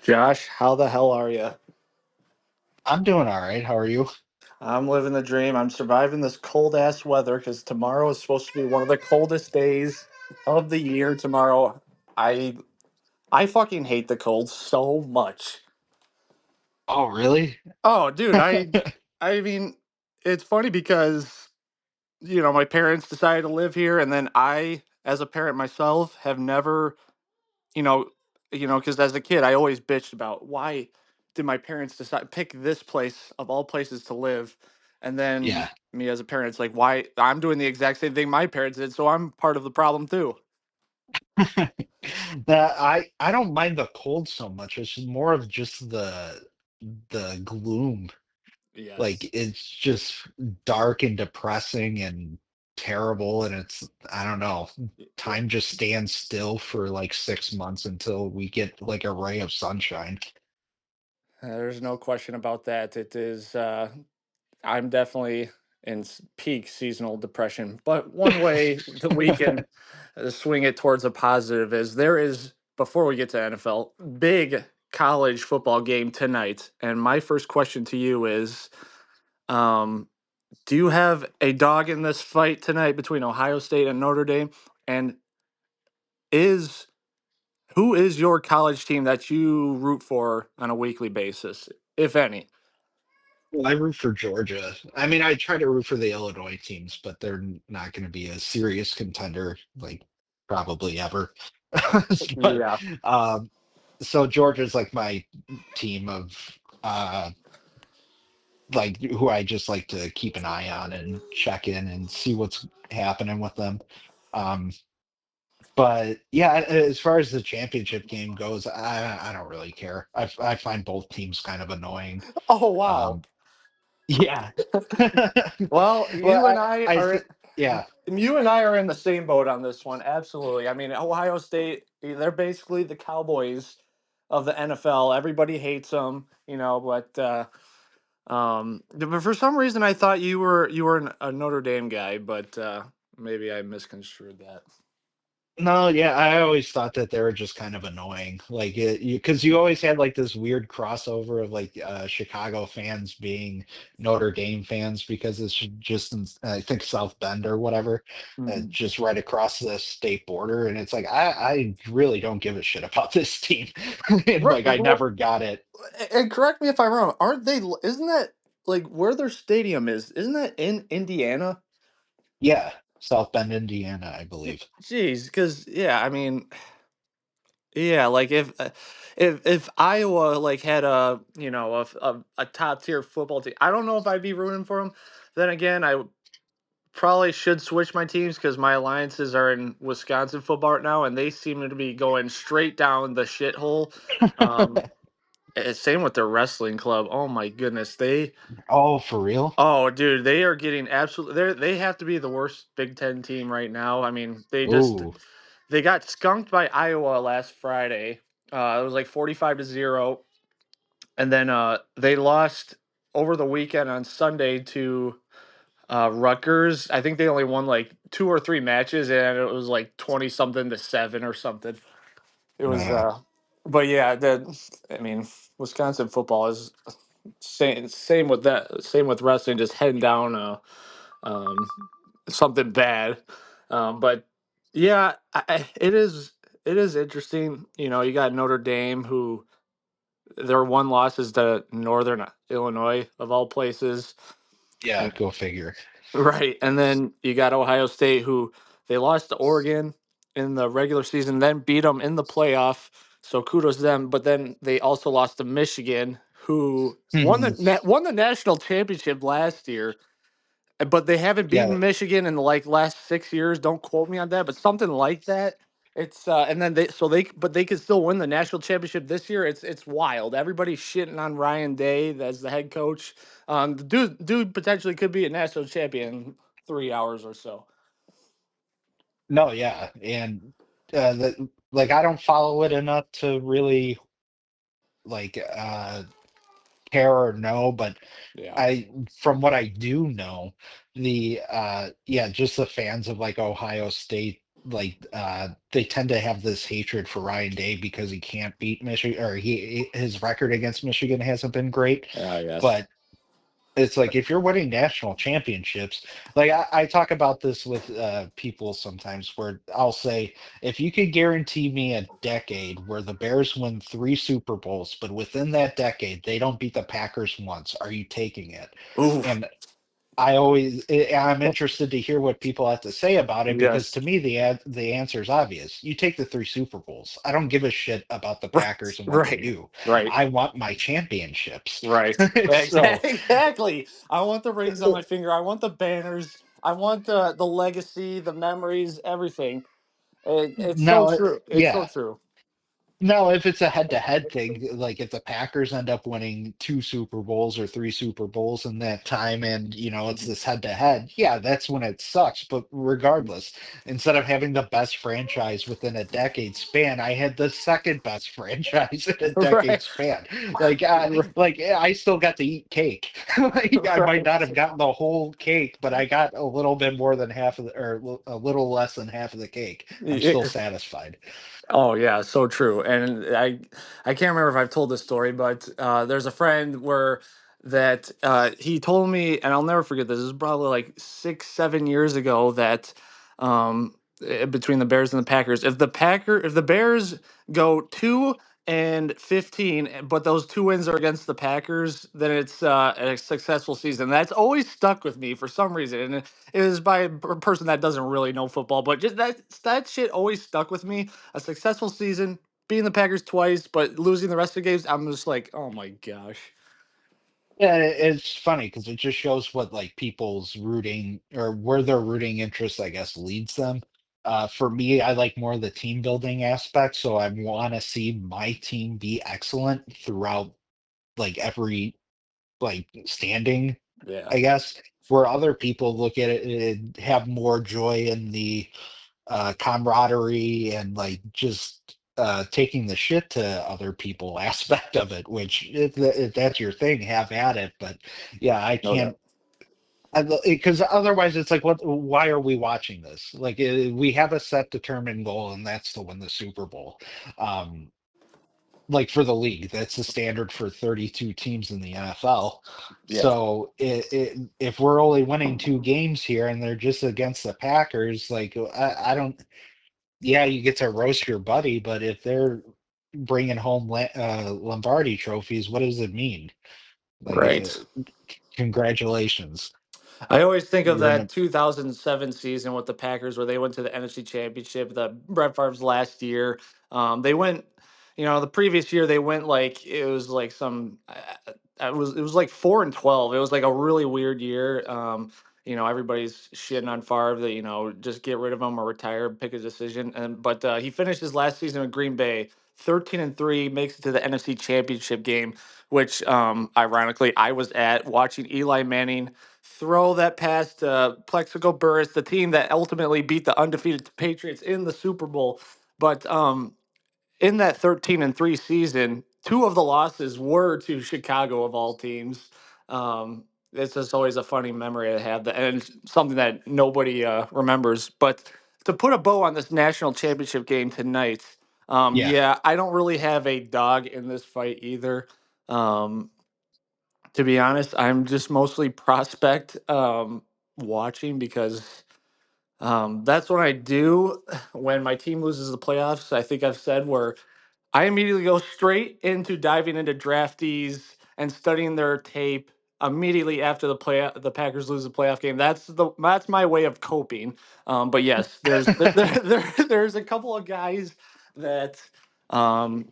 Josh, how the hell are you? I'm doing all right. How are you? I'm living the dream. I'm surviving this cold ass weather because tomorrow is supposed to be one of the coldest days of the year. Tomorrow, I I fucking hate the cold so much. Oh, really? Oh, dude, I mean, it's funny because my parents decided to live here, and then I, as a parent myself, have never you know, because as a kid, I always bitched about why did my parents decide pick this place of all places to live, and then Yeah. me as a parent, it's like why I'm doing the exact same thing my parents did, so I'm part of the problem too. I don't mind the cold so much. It's more of just the gloom. Like Yes. it's just dark and depressing and terrible, and I don't know. Yeah. Time just stands still for like 6 months until we get like a ray of sunshine. There's no question about that. It is. I'm definitely in peak seasonal depression. But one way that we can swing it towards a positive is there is, before we get to NFL, big college football game tonight. And my first question to you is um, do you have a dog in this fight tonight between Ohio State and Notre Dame? And is who is your college team that you root for on a weekly basis, if any? Well, I root for Georgia. I mean, I try to root for the Illinois teams, but they're not going to be a serious contender, like probably ever. But Yeah. um, so Georgia's like my team of uh, like who I just like to keep an eye on and check in and see what's happening with them. Um, but yeah, as far as the championship game goes, I don't really care. I find both teams kind of annoying. Oh, wow. Um, yeah. Well, Well, yeah, you and I are in the same boat on this one. Absolutely. I mean, Ohio State, they're basically the Cowboys of the NFL. Everybody hates them, but for some reason I thought you were a Notre Dame guy, but maybe I misconstrued that. no, yeah, I always thought that they were just kind of annoying. Like because you always had like this weird crossover of like Chicago fans being Notre Dame fans because it's just in, I think South Bend or whatever, Mhm. just right across the state border, and it's like I really don't give a shit about this team, and Right. like I never got it. And correct me if I'm wrong. Aren't they? Isn't that like where their stadium is? Isn't that in Indiana? Yeah, South Bend, Indiana, I believe. Jeez, because yeah, I mean, yeah, like if Iowa like had a top tier football team, I don't know if I'd be rooting for them. Then again, probably should switch my teams because my alliances are in Wisconsin football right now, and they seem to be going straight down the shithole. Um, Same with their wrestling club. Oh my goodness, Oh, for real? oh dude, they are getting absolutely. They have to be the worst Big Ten team right now. I mean, Ooh, they got skunked by Iowa last Friday. It was like 45-0, and then they lost over the weekend on Sunday to Rutgers. I think they only won like two or three matches, and it was like 20 something to 7 or something. It was, man. but yeah, I mean, Wisconsin football is same with that. Same with wrestling, just heading down um, something bad. But yeah, it is interesting. You got Notre Dame, who their one loss is to Northern Illinois of all places, Yeah, and go figure. right, and then you got Ohio State, who they lost to Oregon in the regular season, then beat them in the playoff. So kudos to them. But then they also lost to Michigan, who won the national championship last year, but they haven't Yeah, beaten Michigan in the like last 6 years. Don't quote me on that, but something like that. It's and then they could still win the national championship this year. It's wild. Everybody's shitting on Ryan Day as the head coach. The dude potentially could be a national champion in 3 hours or so. no, yeah, and like I don't follow it enough to really like care or know, but Yeah. I from what I do know, the yeah, just the fans of like Ohio State. they tend to have this hatred for Ryan Day because he can't beat Michigan, or his record against Michigan hasn't been great. Yes. But it's like if you're winning national championships, like I talk about this with people sometimes, where I'll say, if you could guarantee me a decade where the Bears win three Super Bowls, but within that decade they don't beat the Packers once, are you taking it? Ooh. And I'm interested to hear what people have to say about it, because Yes. to me the answer is obvious. You take the three Super Bowls. I don't give a shit about the Right. Packers and what they Right. do. Right. I want my championships. Right. So Exactly. I want the rings on my finger. I want the banners. I want the legacy, the memories, everything. It's so now, true. It's so yeah. true. No, if it's a head-to-head thing, like if the Packers end up winning two Super Bowls or three Super Bowls in that time, and it's this head-to-head, yeah, that's when it sucks. But regardless, instead of having the best franchise within a decade span, I had the second best franchise in a decade Right. span. Like I still got to eat cake. Like, I might not Right. have gotten the whole cake, but I got a little bit more than half of the, or a little less than half of the cake. I'm still satisfied. Oh yeah, so true. And I can't remember if I've told this story, but there's a friend where that he told me, and I'll never forget this. This is probably like 6, 7 years ago. That between the Bears and the Packers, if the Bears go 2-15, but those two wins are against the Packers, then it's a successful season. That's always stuck with me for some reason, and it was by a person that doesn't really know football, but just that shit always stuck with me. A successful season, beating the Packers twice, but losing the rest of the games. I'm just like, oh my gosh. Yeah, it's funny because it just shows what like people's rooting, or where their rooting interest, I guess, leads them. For me, I like more of the team building aspect, so I want to see my team be excellent throughout like every like standing, Yeah, I guess. Where other people look at it and have more joy in the camaraderie and like just taking the shit to other people aspect of it, which if that's your thing, have at it. But yeah, I no can't, doubt. because otherwise it's like, why are we watching this? Like, we have a set determined goal, and that's to win the Super Bowl. Um, like for the league, that's the standard for 32 teams in the NFL. Yeah, So if we're only winning two games here and they're just against the Packers, like I don't, yeah, you get to roast your buddy, but if they're bringing home Lombardi trophies, what does it mean? Like, right. congratulations, I always think of you're in that a. 2007 season with the Packers where they went to the NFC Championship, the Brett Favre's last year. They went, the previous year they went like it was like it was like 4-12. It was like a really weird year. Everybody's shitting on Favre that just get rid of him or retire, pick a decision. And but he finished his last season with Green Bay 13-3, makes it to the NFC Championship game, which ironically I was at watching Eli Manning throw that pass to Plexico Burris, the team that ultimately beat the undefeated Patriots in the Super Bowl. But in that 13-3 season, two of the losses were to Chicago of all teams. It's just always a funny memory I have, and it's something that nobody remembers. But to put a bow on this national championship game tonight, Yeah, yeah, I don't really have a dog in this fight either. Um, to be honest, I'm just mostly prospect watching because that's what I do when my team loses the playoffs. I think I've said where I immediately go straight into diving into draftees and studying their tape immediately after the Packers lose the playoff game. That's my way of coping. But yes, there's a couple of guys that um,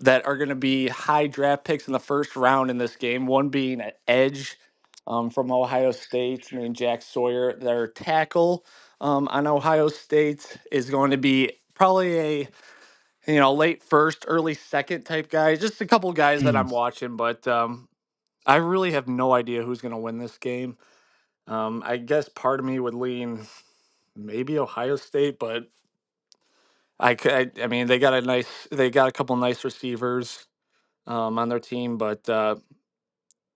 that are going to be high draft picks in the first round in this game. One being an edge from Ohio State named Jack Sawyer. Their tackle on Ohio State is going to be probably a late first, early second type guy. Just a couple guys that mm. I'm watching, but I really have no idea who's going to win this game. I guess part of me would lean maybe Ohio State, but I mean they got a couple nice receivers on their team. But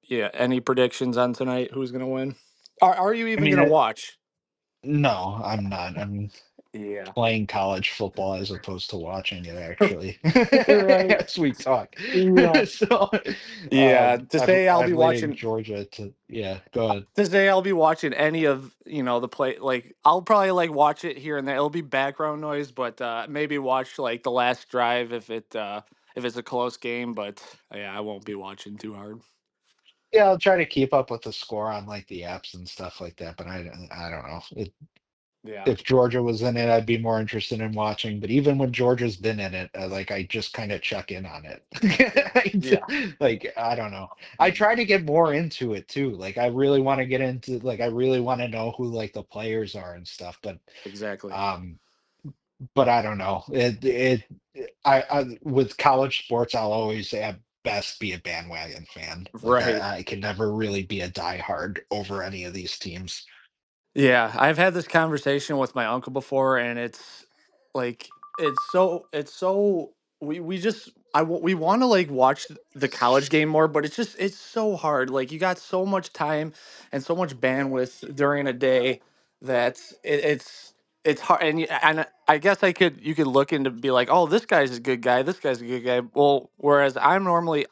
yeah, any predictions on tonight? Who's going to win? Are you I even mean, going to watch? No, I'm not. I'm Yeah. playing college football as opposed to watching it actually Right. as we talk. Yeah. So Yeah. To say I'll be I'm leading watching Georgia to, yeah, go ahead. to say I'll be watching any of, the play, like I'll probably like watch it here and there. It'll be background noise, but maybe watch like the last drive if it's a close game, but yeah, I won't be watching too hard. Yeah, I'll try to keep up with the score on like the apps and stuff like that, but I don't know. Yeah. If Georgia was in it, I'd be more interested in watching. But even when Georgia's been in it, like I just kind of check in on it. Yeah. Yeah. Like I don't know. I Mhm. try to get more into it too. Like I really want to get into like I really want to know who like the players are and stuff. Exactly. Um but I don't know. I with college sports, I'll always at best be a bandwagon fan. Like Right. I can never really be a diehard over any of these teams. Yeah, I've had this conversation with my uncle before, and it's like it's so we just we want to like watch the college game more, but it's so hard. Like you got so much time and so much bandwidth during a day that it's hard. And I guess you could look into be like, oh, this guy's a good guy, this guy's a good guy. Well, whereas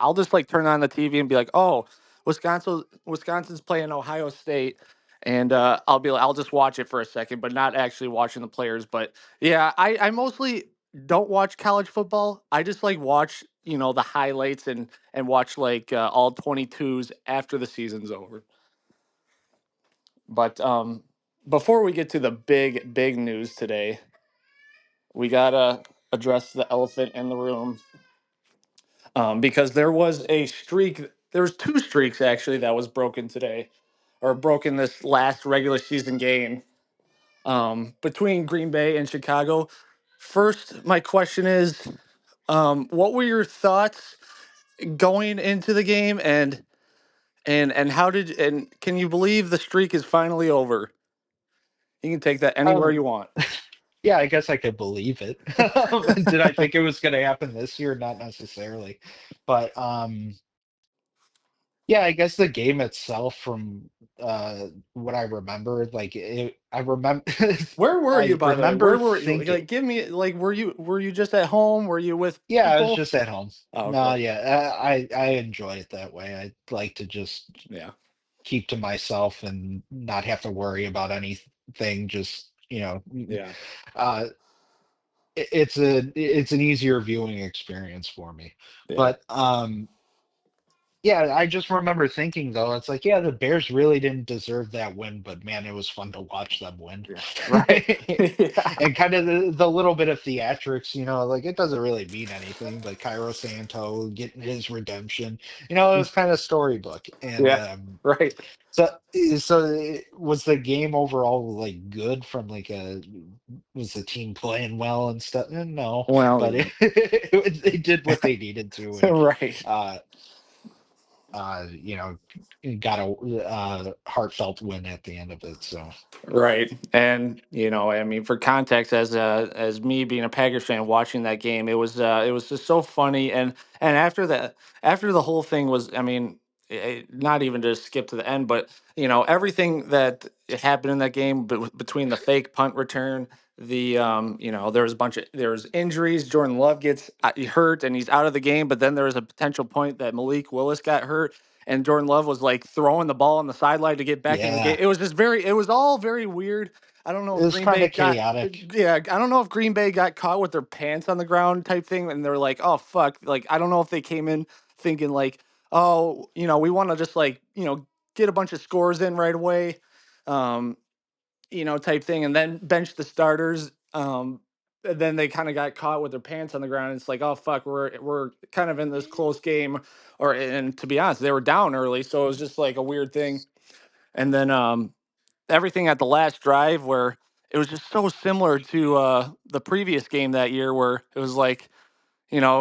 I'll just like turn on the TV and be like, oh, Wisconsin's playing Ohio State, and I'll just watch it for a second, but not actually watching the players. But yeah, I mostly don't watch college football. I just like watch the highlights and watch like all 22s after the season's over. But before we get to the big news today, we gotta address the elephant in the room, because there was a streak. There was two streaks actually that was broken today, or broken this last regular season game, between Green Bay and Chicago. First, my question is, what were your thoughts going into the game, and how did and can you believe the streak is finally over? You can take that anywhere Um, you want. yeah, I guess I could believe it. Did I think it was going to happen this year? Not necessarily, but yeah, I guess the game itself, from what I remembered, I remember, Where were you, I by the way? remember Where were you? thinking, Like, give me like, were you just at home? Were you with yeah, I was people? just at home. Oh, No, okay. yeah, I enjoy it that way. I like to just Yeah. keep to myself and not have to worry about anything. Just, Yeah. uh, it's an easier viewing experience for me. Yeah. But yeah, I just remember thinking though, it's like, yeah, the Bears really didn't deserve that win, but man, it was fun to watch them win. Yeah. Right. Yeah. And kind of the little bit of theatrics, like it doesn't really mean anything, but Cairo Santo getting his redemption, it was kind of storybook. And Yeah. Right. so was the game overall like good from like was the team playing well and stuff? No, Well, but yeah. they did what they needed to, and Right. uh uh, you know, got a heartfelt win at the end of it. So Right. And I mean, for context, as me being a Packers fan watching that game, it was just so funny. And after the whole thing was, I mean, not even to skip to the end, but everything that happened in that game, between the fake punt return, there was there was injuries. Jordan Love gets hurt and he's out of the game, but then there was a potential point that Malik Willis got hurt, and Jordan Love was like throwing the ball on the sideline to get back in the game. yeah, It was all very weird. I don't know it if was Green kind Bay of got, chaotic. yeah, I don't know if Green Bay got caught with their pants on the ground type thing, and they're like, oh fuck, like I don't know if they came in thinking like, oh, we want to just like, get a bunch of scores in right away, um, type thing, and then bench the starters. And then they kind of got caught with their pants on the ground. It's like, oh fuck, we're kind of in this close game, and to be honest, they were down early, so it was just like a weird thing. And then everything at the last drive, where it was just so similar to the previous game that year, where it was like,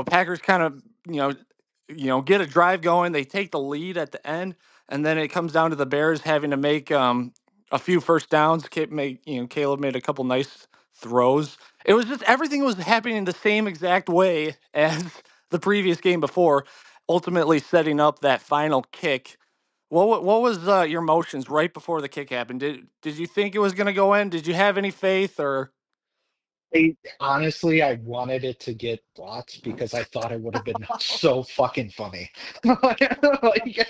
Packers kind of, you know, get a drive going. They take the lead at the end, and then it comes down to the Bears having to make a few first downs. Caleb made a couple nice throws. It was just everything was happening the same exact way as the previous game before, ultimately setting up that final kick what was your emotions right before the kick happened? Did you think it was going to go in? Did you have any faith or? Honestly, I wanted it to get blocked because I thought it would have been so fucking funny. Like,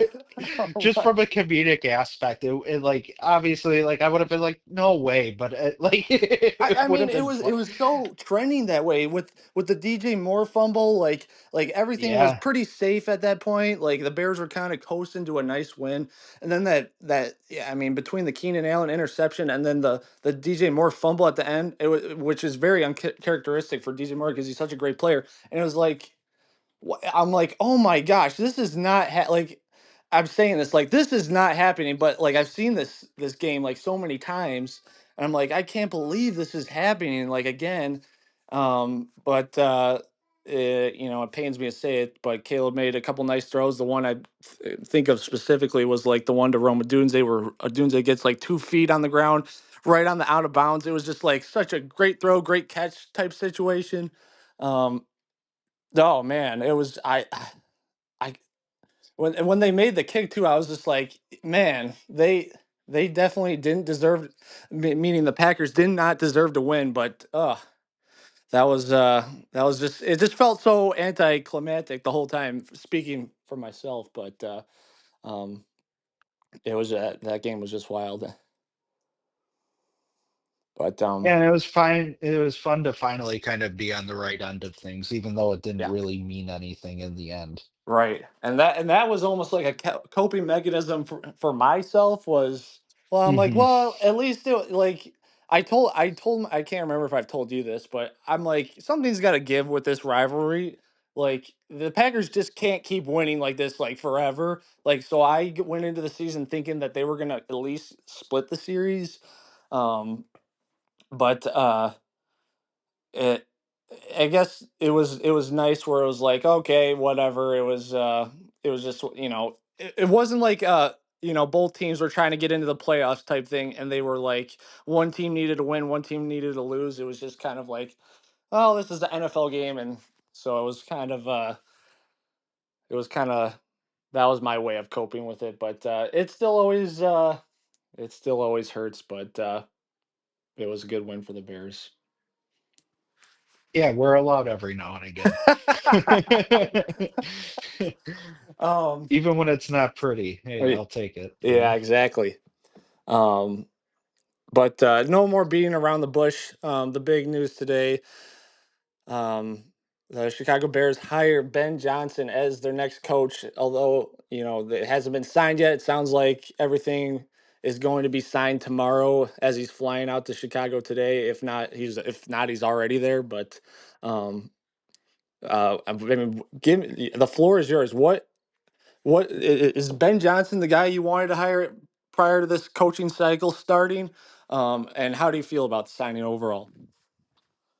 just from a comedic aspect, like obviously like I would have been like, no way, but like it I would mean, have it been was fun. it was so trending that way with the DJ Moore fumble. Like everything was Yeah. pretty safe at that point. Like the Bears were kind of coasting to a nice win, and then that yeah, I mean, between the Keenan Allen interception and then the DJ Moore fumble at the end, which is very uncharacteristic for DJ Moore because he's such a great player, and it was like I'm like, oh my gosh, this is not like I'm saying this like this is not happening, but like I've seen this game like so many times, and I'm like, I can't believe this is happening like again. But you know, it pains me to say it, but Caleb made a couple nice throws. The one I think of specifically was like the one to Roma Dunze, where Dunze gets like 2 feet on the ground, right on the out of bounds. It was just like such a great throw, great catch type situation. Um, Oh man, it was I when they made the kick too, I was just like, man, they definitely didn't deserve, meaning the Packers did not deserve to win, but that was just it just felt so anticlimactic the whole time. Speaking for myself, but um, it was that game was just wild. But And it was fine. It was fun to finally kind of be on the right end of things, even though it didn't yeah. really mean anything in the end. Right. And that was almost like a coping mechanism for myself was well I'm like, Hmm. well, at least like I told I can't remember if I've told you this, but I'm like something's got to give with this rivalry. Like the Packers just can't keep winning like this like forever. Like so went into the season thinking that they were going to at least split the series. Um but it I guess it was nice where it was like okay whatever it was just you know it wasn't like you know both teams were trying to get into the playoffs type thing and they were like one team needed to win one team needed to lose. It was just kind of like oh this is the NFL game, and so it was kind of that was my way of coping with it, but it still always hurts, but it was a good win for the Bears. Yeah, we're allowed every now and again. um Even when it's not pretty. Hey, y- I'll take it, you yeah, know? exactly. Um, but no more beating around the bush. The big news today: um, the Chicago Bears hire Ben Johnson as their next coach. Although you know it hasn't been signed yet, it sounds like everything is going to be signed tomorrow as he's flying out to Chicago today. If not, he's already there. But um, I mean, the floor is yours. Is Ben Johnson the guy you wanted to hire prior to this coaching cycle starting? And how do you feel about the signing overall?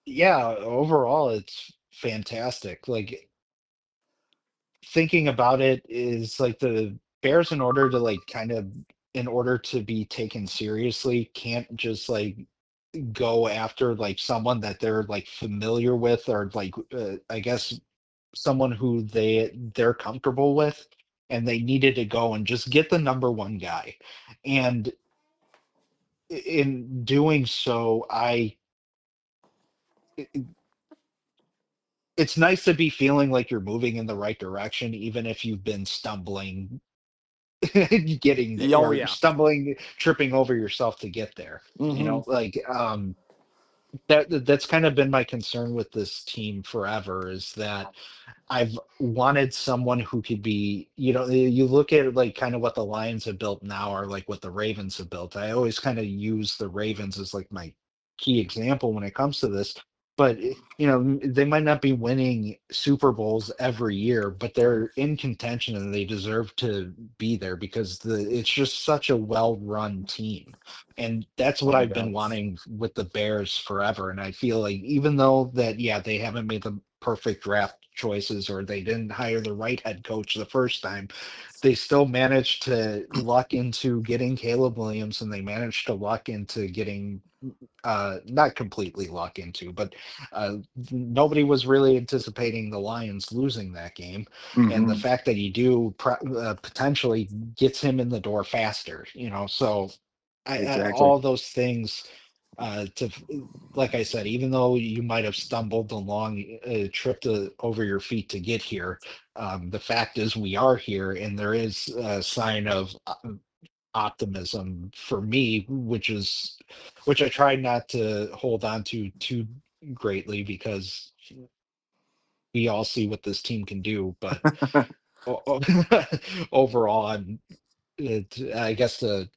Yeah, overall it's fantastic. Like thinking about it is like the Bears in order to like kind of in order to be taken seriously can't just like go after like someone that they're like familiar with or like I guess someone who they're comfortable with, and they needed to go and just get the number one guy. And in doing so, it's nice to be feeling like you're moving in the right direction, even if you've been stumbling, getting Oh there, or yeah. stumbling, tripping over yourself to get there. You Hmm. know, like that's kind of been my concern with this team forever, is that I've wanted someone who could be, you know, you look at like kind of what the Lions have built now or like what the Ravens have built. I always kind of use the Ravens as like my key example when it comes to this. But you know, they might not be winning Super Bowls every year, but they're in contention and they deserve to be there because it's just such a well-run team. And that's what Oh I've yeah. been wanting with the Bears forever. And I feel like even though that, yeah, they haven't made the perfect draft choices or they didn't hire the right head coach the first time, they still managed to luck into getting Caleb Williams, and they managed to luck into getting not completely luck into, but uh, nobody was really anticipating the Lions losing that game. And the Hmm. fact that you do potentially gets him in the door faster, so Exactly. all those things to like I said, even though you might have stumbled along a trip over your feet to get here, the fact is we are here, and there is a sign of optimism for me, which I try not to hold on to too greatly because we all see what this team can do. But overall, I guess to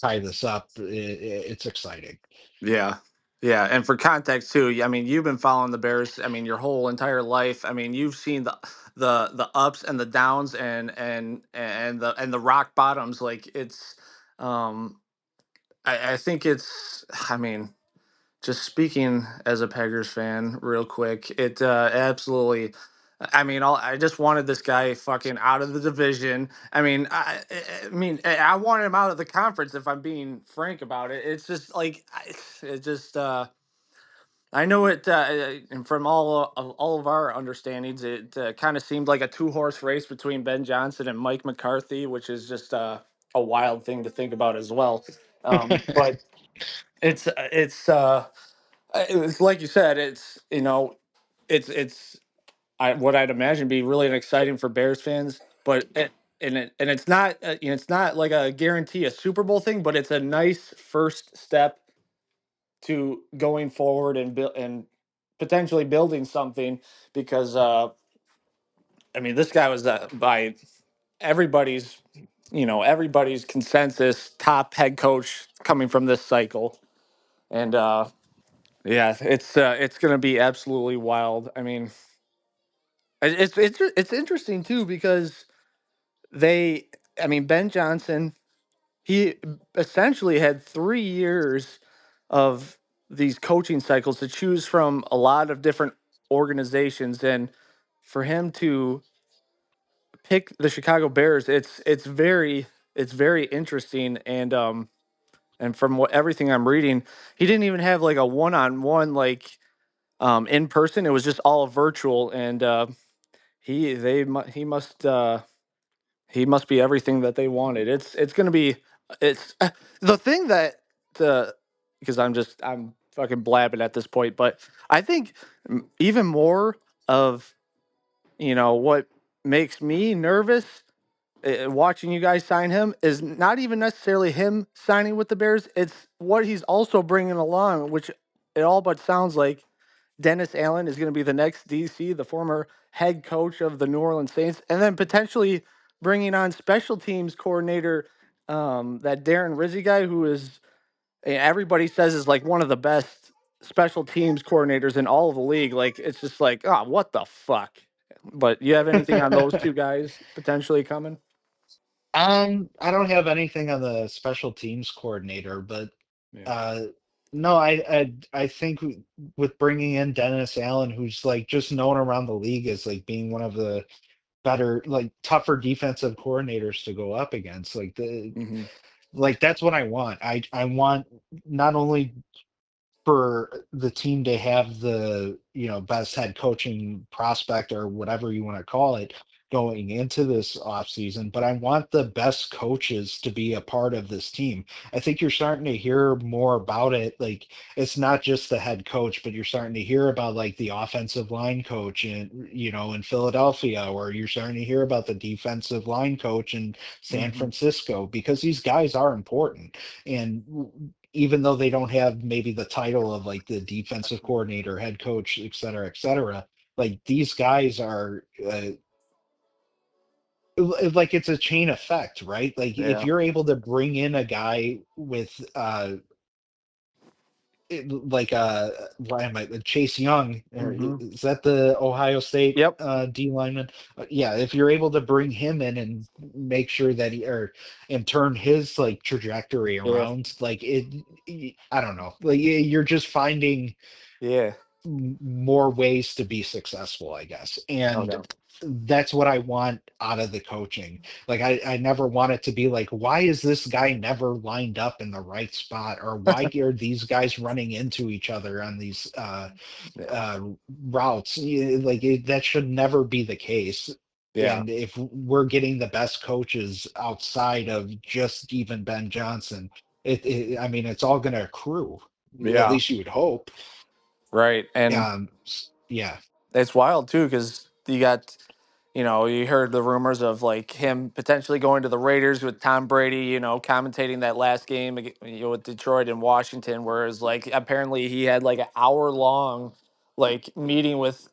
tie this up, it's exciting. Yeah. Yeah, and for context too, I mean, you've been following the Bears, I mean, your whole entire life. I mean, you've seen the ups and the downs and the rock bottoms. Like it's um I think it's I mean, just speaking as a Packers fan real quick, it absolutely I mean, I just wanted this guy fucking out of the division. I mean, I wanted him out of the conference. If I'm being frank about it, it's just like, it just. I know it, and from all of our understandings, it kind of seemed like a two-horse race between Ben Johnson and Mike McCarthy, which is just a wild thing to think about as well. But it's like you said, it's what I'd imagine be really exciting for Bears fans, but it's not it's not like a guarantee a Super Bowl thing, but it's a nice first step to going forward and build and potentially building something because I mean this guy was by everybody's everybody's consensus top head coach coming from this cycle, and yeah, it's gonna be absolutely wild. I mean, it's interesting too because they I mean Ben Johnson, he essentially had 3 years of these coaching cycles to choose from a lot of different organizations, and for him to pick the Chicago Bears, it's very interesting, and from what everything I'm reading, he didn't even have like a one-on-one like in person. It was just all virtual, and he must be everything that they wanted. It's going to be it's the thing that the because I'm fucking blabbing at this point, but I think even more of what makes me nervous watching you guys sign him is not even necessarily him signing with the Bears. It's what he's also bringing along, which it all but sounds like Dennis Allen is going to be the next DC, the former head coach of the New Orleans Saints, and then potentially bringing on special teams coordinator, that Darren Rizzi guy, who is everybody says is like one of the best special teams coordinators in all of the league. Like it's just like, oh, what the fuck? But you have anything on those two guys potentially coming? I don't have anything on the special teams coordinator, but Yeah. uh, no, I think with bringing in Dennis Allen, who's like just known around the league as like being one of the better, like tougher defensive coordinators to go up against, Hmm. like that's what I want. I want not only for the team to have the best head coaching prospect or whatever you want to call it going into this offseason, but I want the best coaches to be a part of this team. I think you're starting to hear more about it. Like it's not just the head coach, but you're starting to hear about like the offensive line coach in Philadelphia, or you're starting to hear about the defensive line coach in San Hmm. Francisco, because these guys are important. And even though they don't have maybe the title of like the defensive coordinator, head coach, et cetera, like these guys are like it's a chain effect, right? Like if Yeah. you're able to bring in a guy with like why am I Chase Young, or Hmm. is that the Ohio State Yep. D lineman? Yeah, if you're able to bring him in and make sure that and turn his like trajectory Yeah. around, like I don't know, like you're just finding Yeah. more ways to be successful, I guess. And Okay. that's what I want out of the coaching. Like I never want it to be like, why is this guy never lined up in the right spot? Or why are these guys running into each other on these Yeah. uh routes? That should never be the case. Yeah. And if we're getting the best coaches outside of just even Ben Johnson, I mean, it's all going to accrue. At Yeah. least you would hope. Right. And Yeah. it's wild too because you got, you heard the rumors of like him potentially going to the Raiders with Tom Brady, commentating that last game with Detroit and Washington, whereas like apparently he had like an hour long like meeting with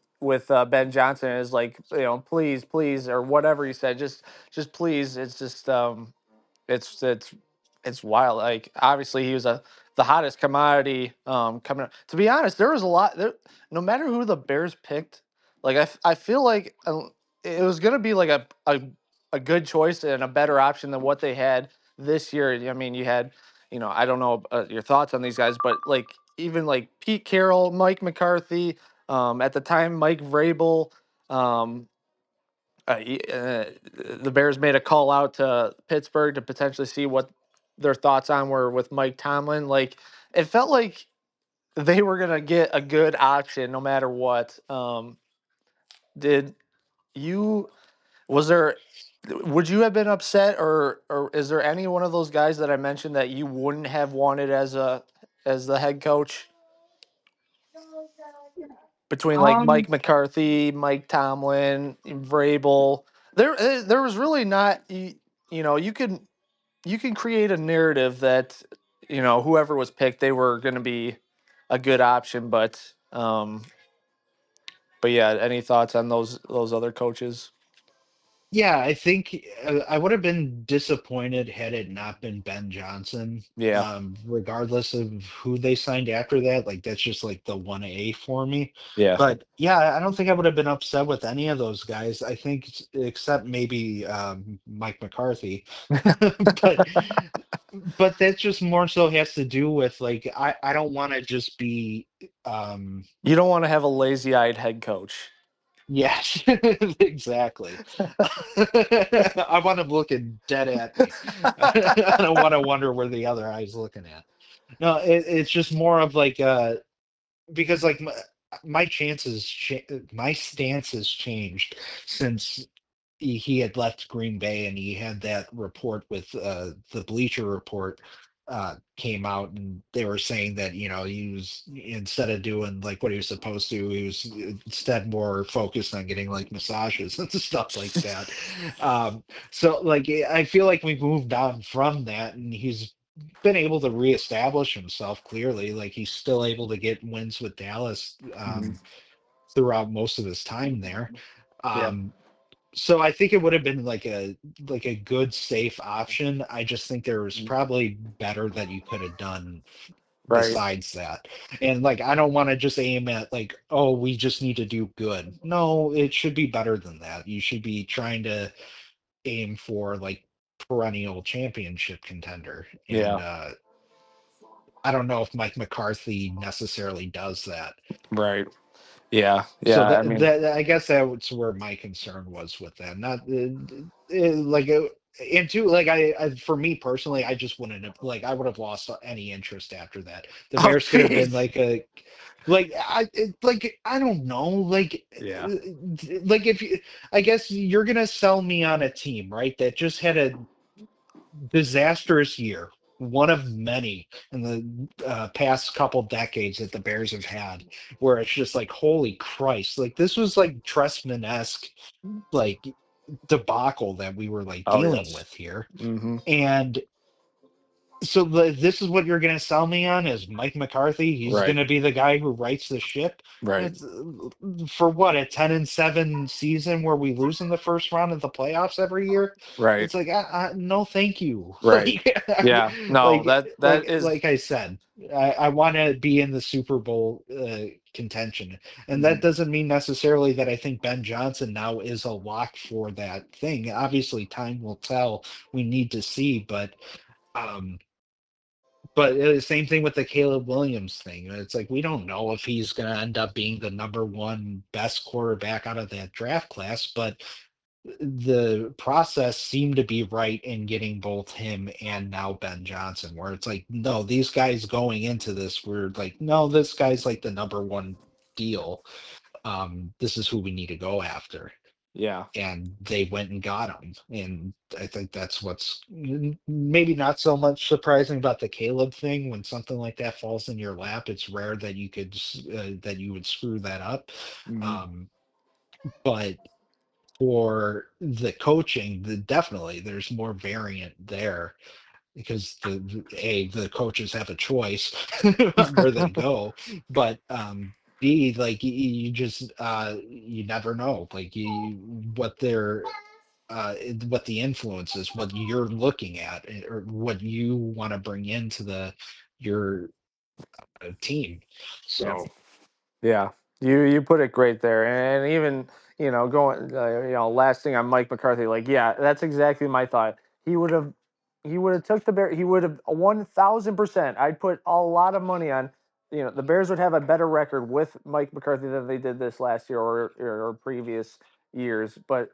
Ben Johnson is like, please, please, or whatever he said, just please. It's just it's it's it's wild. Like obviously he was the hottest commodity coming up. To be honest, there was a lot there. No matter who the Bears picked, like I feel like it was gonna be like a good choice and a better option than what they had this year. I mean, you had, I don't know your thoughts on these guys, but like even like Pete Carroll, Mike McCarthy, at the time Mike Vrabel. Um, the Bears made a call out to Pittsburgh to potentially see what their thoughts on were with Mike Tomlin. Like it felt like they were gonna get a good option no matter what. Did you? Was there? Would you have been upset, or is there any one of those guys that I mentioned that you wouldn't have wanted as the head coach between like Um, Mike McCarthy, Mike Tomlin, Vrabel? There was really not. You can create a narrative that whoever was picked they were going to be a good option, but yeah, any thoughts on those other coaches? yeah, I think I would have been disappointed had it not been Ben Johnson. Yeah. Regardless of who they signed after that, like that's just like the 1A for me. Yeah. But yeah, I don't think I would have been upset with any of those guys. I think except maybe Mike McCarthy. But that just more so has to do with like I don't want to just be um You don't want to have a lazy-eyed head coach. yes, exactly. I want him looking dead at me. I don't want to wonder where the other eye's looking at. No, it's just more of like because like my stance has changed since he had left Green Bay and he had that report with the Bleacher Report came out and they were saying that he was instead of doing like what he was supposed to he was instead more focused on getting like massages and stuff like that. So like I feel like we've moved on from that and he's been able to reestablish himself clearly. Like he's still able to get wins with Dallas Mhm. throughout most of his time there. Yeah. um so I think it would have been like a good safe option. I just think there was Mhm. probably better that you could have done Right. besides that. And like I don't want to just aim at like, oh, we just need to do good. No, it should be better than that. You should be trying to aim for like perennial championship contender. And Yeah. I don't know if Mike McCarthy necessarily does that. Right. Yeah. So Yeah. I mean, I guess that's where my concern was with that. Not like and two like for me personally, I just wouldn't have like I would have lost any interest after that. The oh, Bears could have been jeez. like a like I don't know Yeah. like if you I guess you're gonna sell me on a team right that just had a disastrous year, one of many in the past couple decades that the Bears have had, where it's just like, holy Christ, like this was like Trestman-esque, like debacle that we were like Oh, dealing yes. with here. Mm-hmm. And so this is what you're going to sell me on is Mike McCarthy. He's going Right. to be the guy who rights the ship. Right. It's, for what a 10-7 season where we lose in the first round of the playoffs every year. Right. It's like no, thank you. Right. Yeah. No, Like that is. like I said, I want to be in the Super Bowl contention, and that Mhm. doesn't mean necessarily that I think Ben Johnson now is a lock for that thing. Obviously, time will tell. We need to see, but. Um, But same thing with the Caleb Williams thing. It's like we don't know if he's going to end up being the number one best quarterback out of that draft class, but the process seemed to be right in getting both him and now Ben Johnson, where it's like, no, these guys going into this, we're like, no, this guy's like the number one deal. This is who we need to go after. Yeah. And they went and got him. And I think that's what's maybe not so much surprising about the Caleb thing. When something like that falls in your lap, it's rare that that you would screw that up. Mhm. Um, but for the coaching, definitely there's more variant there because the coaches have a choice on where they go, but B, like you just you never know, like you what their what the influence is, what you're looking at, or what you want to bring into your team. Yeah. So Yeah, you put it great there, and even going last thing on Mike McCarthy, like yeah, that's exactly my thought. He would have he would have took the Bear. He would have 1,000%. I'd put a lot of money on the Bears would have a better record with Mike McCarthy than they did this last year or previous years. But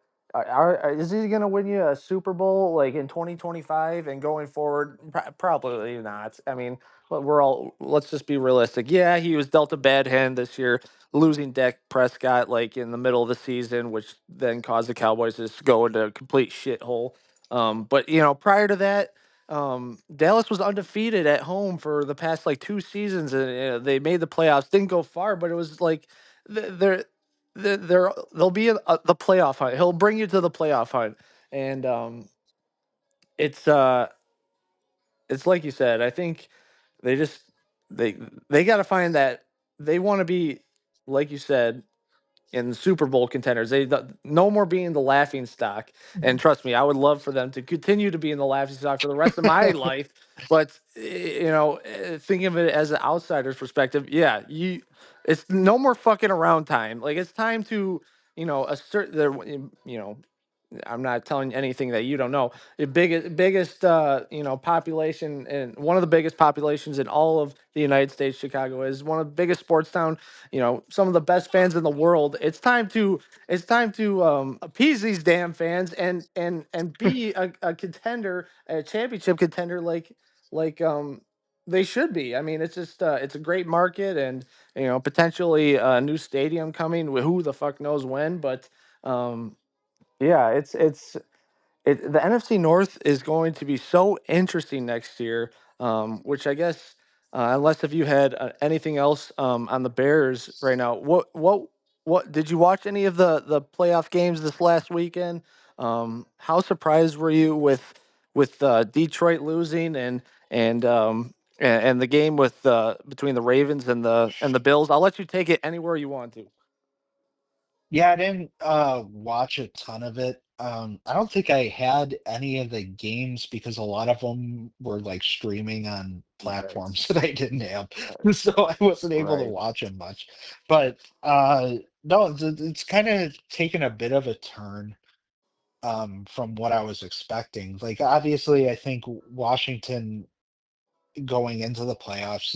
is he going to win you a Super Bowl like in 2025 and going forward? Probably not. I mean, but let's just be realistic. Yeah, he was dealt a bad hand this year, losing Dak Prescott like in the middle of the season, which then caused the Cowboys to just go into a complete shithole. But prior to that, Dallas was undefeated at home for the past like 2 seasons, and they made the playoffs. Didn't go far, but it was like they're they'll be in the playoff hunt. He'll bring you to the playoff hunt, and it's uh it's like you said. I think they just they they got to find that they want to be like you said in Super Bowl contenders. No more being the laughing stock. And trust me, I would love for them to continue to be in the laughing stock for the rest of my life. But thinking of it as an outsider's perspective, yeah, it's no more fucking around time. Like it's time to assert their I'm not telling you anything that you don't know. The biggest, population and one of the biggest populations in all of the United States. Chicago is one of the biggest sports town. Some of the best fans in the world. It's time to appease these damn fans and be a contender, a championship contender, like they should be. I mean, it's just it's a great market and potentially a new stadium coming. Who the fuck knows when, but. Yeah, the NFC North is going to be so interesting next year. Which I guess, unless if you had anything else on the Bears right now, what did you watch any of the playoff games this last weekend? How surprised were you with Detroit losing and the game with between the Ravens and the Bills? I'll let you take it anywhere you want to. yeah, I didn't watch a ton of it. I don't think I had any of the games because a lot of them were like streaming on platforms Right. that I didn't have, so I wasn't able to Right. watch them much. But no, it's kind of taken a bit of a turn from what I was expecting. Like obviously, I think Washington going into the playoffs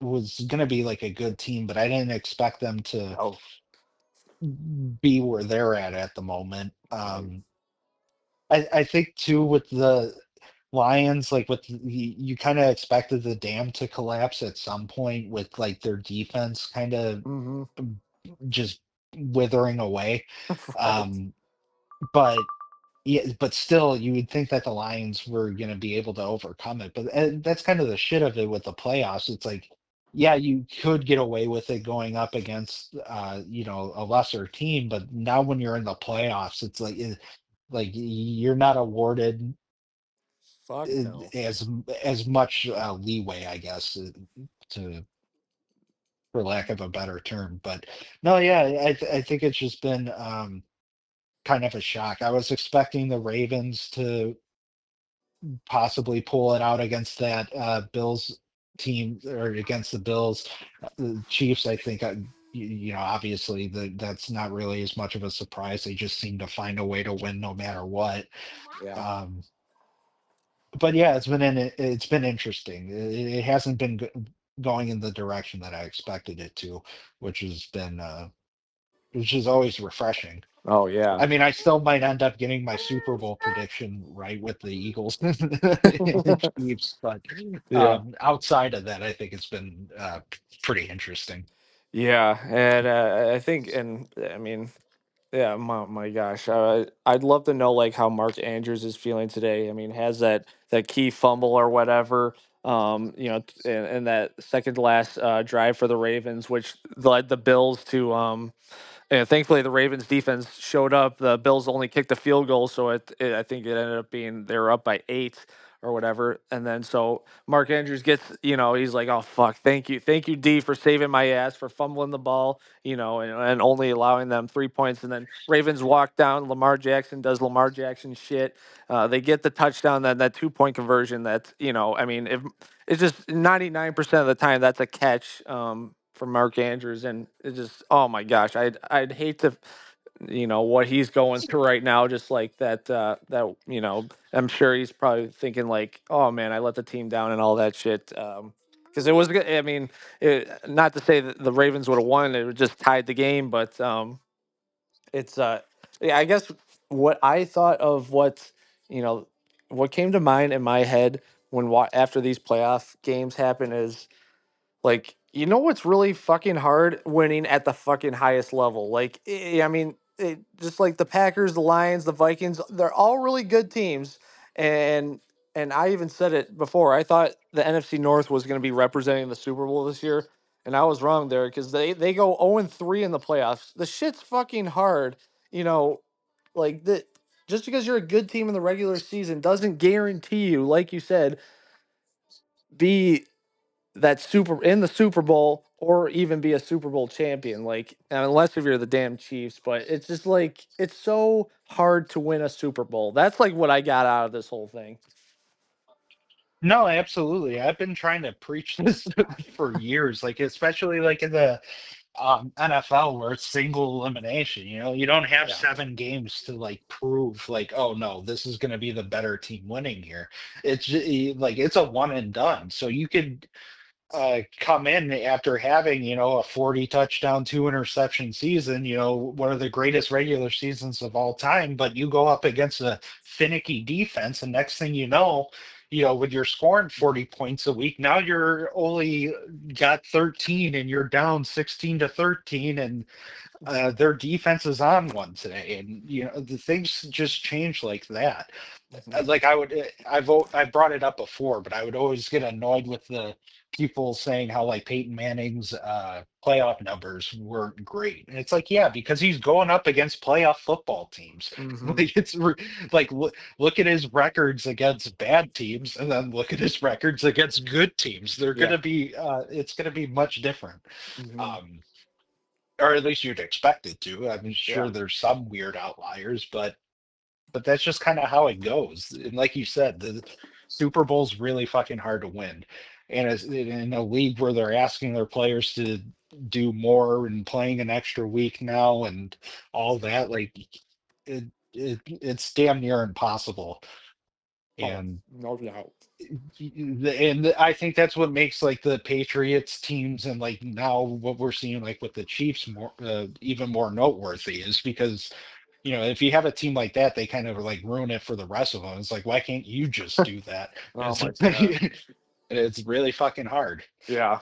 was going to be like a good team, but I didn't expect them to Oh, be where they're at the moment. right. I think too with the Lions, like with you kind of expected the dam to collapse at some point with like their defense kind of Mm-hmm. just withering away. Right. Um, but yeah, but still, you would think that the Lions were going to be able to overcome it. But that's kind of the shit of it with the playoffs. It's like, yeah, you could get away with it going up against, a lesser team, but now when you're in the playoffs, it's like you're not awarded Fuck no. as much leeway, I guess, to for lack of a better term. But no, yeah, I think it's just been kind of a shock. I was expecting the Ravens to possibly pull it out against that Bills team or against the Bills. The Chiefs, I think, obviously that's not really as much of a surprise. They just seem to find a way to win no matter what. Yeah. Um, but yeah, it's been interesting. It hasn't been going in the direction that I expected it to, which has been which is always refreshing. Oh yeah. I mean, I still might end up getting my Super Bowl prediction right with the Eagles and Chiefs, but Yeah. outside of that, I think it's been pretty interesting. Yeah, and I think, and I mean, yeah, my gosh, I'd love to know like how Mark Andrews is feeling today. I mean, has that key fumble or whatever, and that second to last drive for the Ravens, which led the Bills to and thankfully, the Ravens defense showed up. The Bills only kicked a field goal, so I think it ended up being they were up by 8 or whatever. And then so Mark Andrews gets, he's like, "Oh fuck, thank you, D, for saving my ass for fumbling the ball, and only allowing them 3 points." And then Ravens walk down. Lamar Jackson does Lamar Jackson shit. They get the touchdown, then that 2 point conversion. That I mean, if it's just 99% of the time that's a catch. For Mark Andrews, and it just, oh my gosh, I'd hate to, what he's going through right now, just like that, I'm sure he's probably thinking like, oh man, I let the team down and all that shit. Because it was good. I mean, not to say that the Ravens would have won, it would just tied the game, but it's yeah, I guess what I thought of you know what came to mind in my head when after these playoff games happen is like, what's really fucking hard? Winning at the fucking highest level. Like, I mean, just like the Packers, the Lions, the Vikings, they're all really good teams. And I even said it before. I thought the NFC North was going to be representing the Super Bowl this year, and I was wrong there because they go 0-3 in the playoffs. The shit's fucking hard, you know. Like the just because you're a good team in the regular season doesn't guarantee you, like you said, be that super in the Super Bowl or even be a Super Bowl champion. Like unless if you're the damn Chiefs, but it's just like it's so hard to win a Super Bowl. That's like what I got out of this whole thing. No, absolutely. I've been trying to preach this for years, like especially like in the NFL where it's single elimination. You don't have Yeah. 7 games to like prove like, oh no, this is going to be the better team winning here. Like it's a one and done. So you could come in after having, a 40 touchdown, 2 interception season, one of the greatest regular seasons of all time, but you go up against a finicky defense, and next thing when you're scoring 40 points a week, now you're only got 13 and you're down 16 to 13, and their defense is on one today, and the things just change like that. Mhm. Like I brought it up before, but I would always get annoyed with the people saying how like Peyton Manning's playoff numbers weren't great. And it's like, yeah, because he's going up against playoff football teams. Mhm. Like like look at his records against bad teams and then look at his records against good teams. They're Yeah. gonna be it's gonna be much different. Mhm. Um or at least you'd expect it to. I'm Yeah. sure there's some weird outliers, but that's just kind of how it goes. And like you said, the Super Bowl's really fucking hard to win. And as in a league where they're asking their players to do more and playing an extra week now and all that, like it's damn near impossible. Oh, And no doubt. I think that's what makes like the Patriots teams and like now what we're seeing like with the Chiefs more even more noteworthy is because if you have a team like that, they kind of like ruin it for the rest of them. It's like, why can't you just do that? And Oh it's my god. it's really fucking hard. Yeah.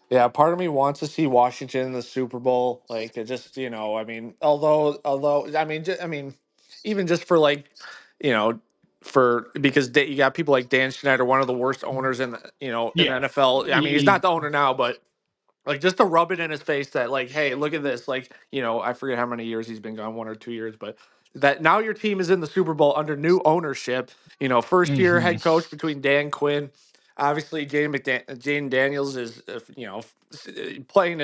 Yeah, part of me wants to see Washington in the Super Bowl. Like, it just, I mean, although, I mean, even just for like, you know, for because you got people like Dan Schneider, one of the worst owners in the Yeah. NFL. I mean, he's not He- the owner now, but like just to rub it in his face that like, hey, look at this. Like, I forget how many years he's been gone, 1 or 2 years, but that now your team is in the Super Bowl under new ownership. First year Mhm. head coach between Dan Quinn. Obviously, Jane Daniels is playing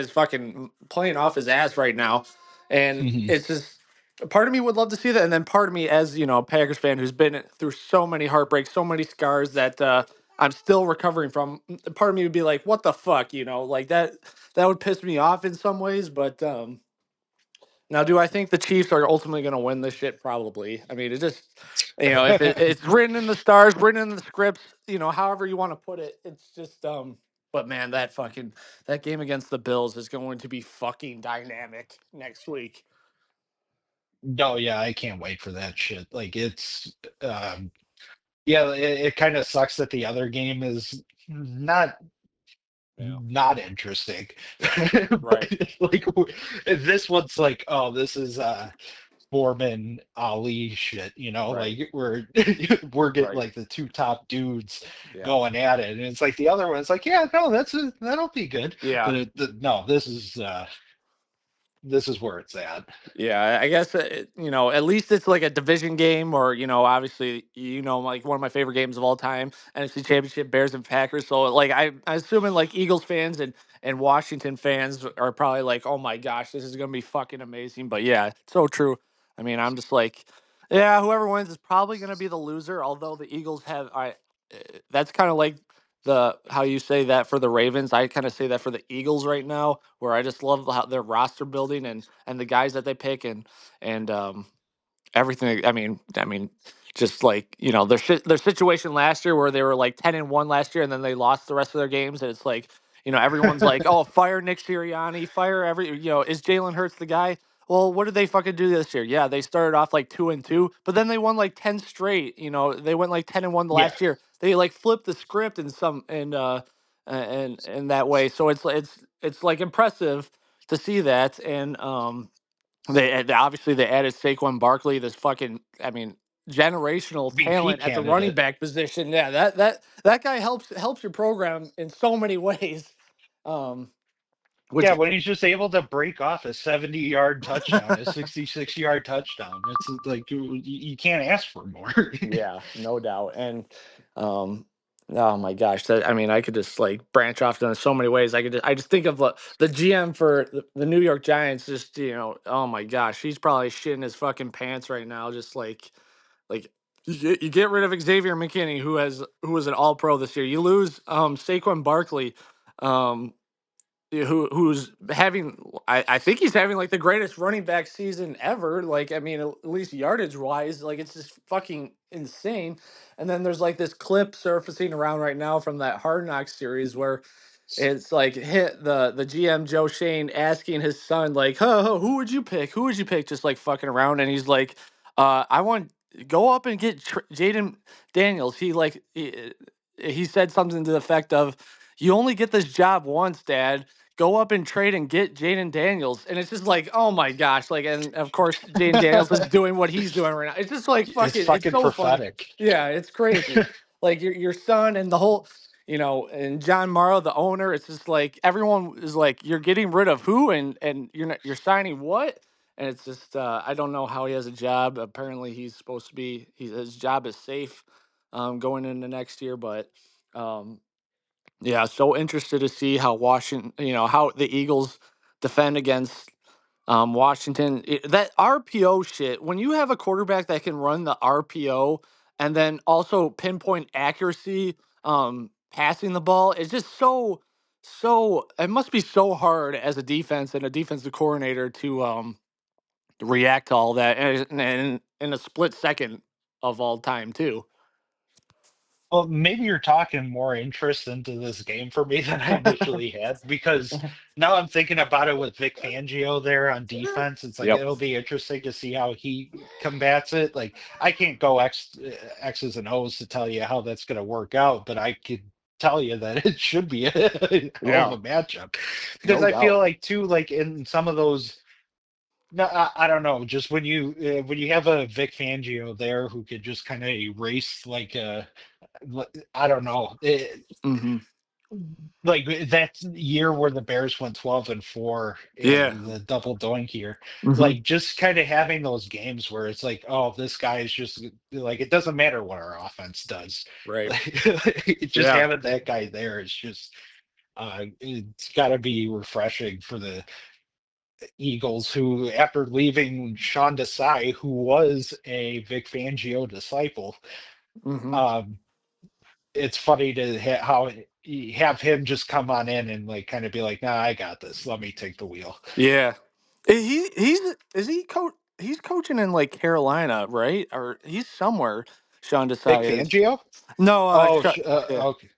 off his ass right now, and Mhm. it's just part of me would love to see that, and then part of me, as a Packers fan who's been through so many heartbreaks, so many scars that I'm still recovering from. Part of me would be like, "What the fuck," like that. That would piss me off in some ways, but Now, do I think the Chiefs are ultimately going to win this shit? Probably. I mean, it just, if it's written in the stars, written in the scripts, however you want to put it, it's just, but man, that game against the Bills is going to be fucking dynamic next week. No, yeah, I can't wait for that shit. Like it's yeah, it kind of sucks that the other game is Yeah. not interesting. Right. But like this one's like, oh, this is Foreman Ali shit, Right. like we're getting Right. like the two top dudes Yeah. going at it, and it's like the other one's like, yeah, no, that'll be good. Yeah. But no, this is where it's at. Yeah, I guess at least it's like a division game, or obviously, like one of my favorite games of all time, NFC Championship, Bears and Packers. So like I'm assuming like Eagles fans and Washington fans are probably like, oh my gosh, this is gonna be fucking amazing. But yeah, it's so true. I mean, I'm just like, yeah, whoever wins is probably gonna be the loser. Although the Eagles that's kind of like the how you say that for the Ravens. I kind of say that for the Eagles right now, where I just love how their roster building and the guys that they pick and everything. I mean, just like their situation last year where they were like 10-1 last year, and then they lost the rest of their games, and it's like everyone's like, oh, fire Nick Sirianni, fire is Jalen Hurts the guy? Well, what did they fucking do this year? Yeah, they started off like 2-2, but then they won like 10 straight. They went like 10-1 the Yeah, last year. They like flipped the script in some and that way. So it's like impressive to see that. And obviously they added Saquon Barkley, this fucking, I mean, generational VP talent at the running candidate. back position. Yeah, that guy helps your program in so many ways. Um, which Yeah, when he's just able to break off a 70-yard touchdown, a 66-yard touchdown, it's like you can't ask for more. Yeah, no doubt. And oh my gosh, I mean, I could just like branch off in so many ways. I just think of the GM for the New York Giants. Just oh my gosh, he's probably shitting his fucking pants right now. Just like you get rid of Xavier McKinney, who was an All Pro this year. You lose Saquon Barkley, um, who's having I think he's having like the greatest running back season ever. Like, I mean, at least yardage wise, like it's just fucking insane. And then there's like this clip surfacing around right now from that Hard Knocks series where it's like hit the GM Joe Shane asking his son like, who would you pick? Who would you pick? Just like fucking around, and he's like, I want go up and get Jaden Daniels. He said something to the effect of, "You only get this job once, Dad. Go up and trade and get Jaden Daniels." And it's just like, oh my gosh, like, and of course Jaden Daniels is doing what he's doing right now. It's just like It's it's fucking so funny. prophetic. Yeah, it's crazy. Like your son and the whole and John Morrow, the owner, it's just like everyone is like, you're getting rid of who, and you're signing what, and it's just I don't know how he has a job. Apparently, he's supposed to be his job is safe, going into next year, but um, yeah, so interested to see how Washington, how the Eagles defend against Washington. That RPO shit, when you have a quarterback that can run the RPO and then also pinpoint accuracy, passing the ball, it's just it must be so hard as a defense and a defensive coordinator to react to all that, and in a split second of all time too. Well, maybe you're talking more interest into this game for me than I initially had, because now I'm thinking about it with Vic Fangio there on defense. It's like Yep. it'll be interesting to see how he combats it. Like I can't go X's and O's to tell you how that's going to work out, but I could tell you that it should be a hell of Yeah. a matchup, because No I feel doubt. like too, like in some of those. No, I don't know. Just when you have a Vic Fangio there who could just kind of erase like I don't know. Hmm. Like that year where the Bears went 12-4 Yeah. in the double doink year, Hmm. like just kind of having those games where it's like, oh, this guy is just like, it doesn't matter what our offense does. Right. Like, just Yeah. having that guy there is just it's got to be refreshing for the Eagles, who after leaving Sean Desai, who was a Vic Fangio disciple, Hmm. um, it's funny to how you have him just come on in and like kind of be like, "Nah, I got this. Let me take the wheel." Yeah. Is he coach? He's coaching in like Carolina, right? Or he's somewhere. Sean Vic Desai is. Fangio? No, Oh, yeah. okay.